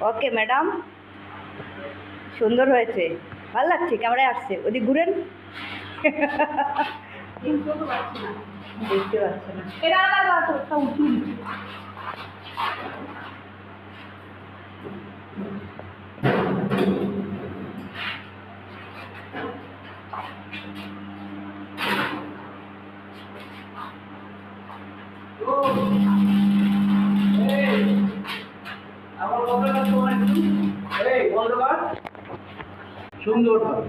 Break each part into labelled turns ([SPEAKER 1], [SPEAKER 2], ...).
[SPEAKER 1] Okay madam, সুন্দর হয়েছে, ভালো লাগছে, ক্যামেরায় আসছে, ওদিক ঘুরেন। দেখতে পাচ্ছে না।
[SPEAKER 2] সুন্দর হবে,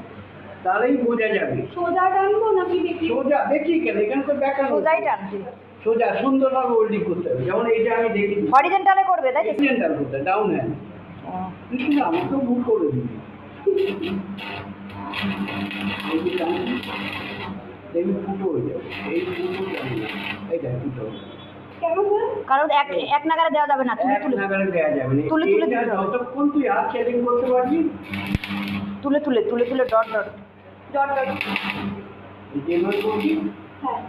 [SPEAKER 2] তাহলেই বোঝা যাবে।
[SPEAKER 1] সোজা টানবো নাকি
[SPEAKER 2] সোজা দেখি কেন, এখানে তো ব্যাখ্যা
[SPEAKER 1] সোজাই টানছি।
[SPEAKER 2] সোজা সুন্দরভাবে ওল্ডিং করতে হবে, যেমন এইটা আমি দেখি
[SPEAKER 1] হরিজেন্টালে করবে তাই তো?
[SPEAKER 2] হরিজেন্টাল করতে ডাউন হ্যান্ড। কিন্তু আমাকে ভুল করে দিবি, এই ফুটো হয়ে যাবে, এই ফুটো যাবে না, এইটা ফুটো হয়ে যাবে।
[SPEAKER 1] কারণ এক নাগারে দেওয়া যাবে না, তুলে তুলে
[SPEAKER 2] নাগারে দেওয়া যাবে না,
[SPEAKER 1] তুলে তুলে
[SPEAKER 2] এইটা যতক্ষণ তুই আর সেটিং করতে পারবি,
[SPEAKER 1] তুলে তুলে তুলে তুলে ডট ডট ডট ডট
[SPEAKER 2] যেভাবে করবি।
[SPEAKER 1] হ্যাঁ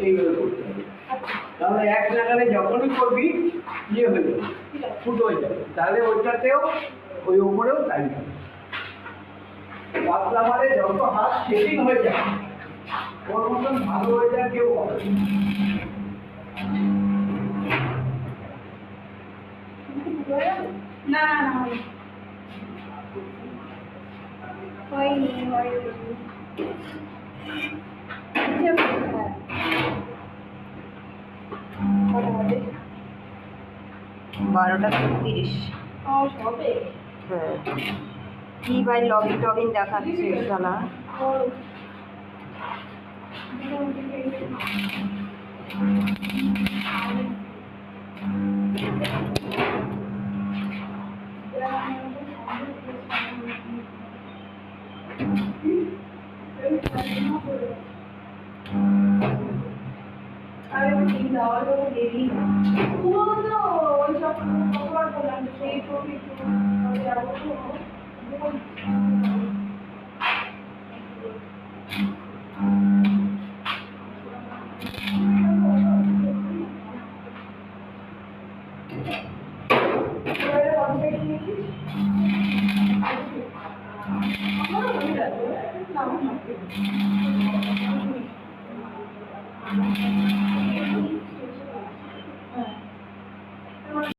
[SPEAKER 2] এইভাবে করতে হবে, তাহলে এক নাগারে যখনই করবি ইয়ে হয়ে যাবে, ফুটো হয়ে যাবে, তাহলে ওইটাতেও ওই উপরেও তাই যাবে। পাতলা মানে যত হাত সেটিং হয়ে যায়, ওর মতন ভালো হয়ে যায় কেউ হবে
[SPEAKER 1] না। না হয়নি, হয়নি। 12:30। হ্যাঁ, কি ভাই লগইন টগিন দেখাচ্ছে শালা।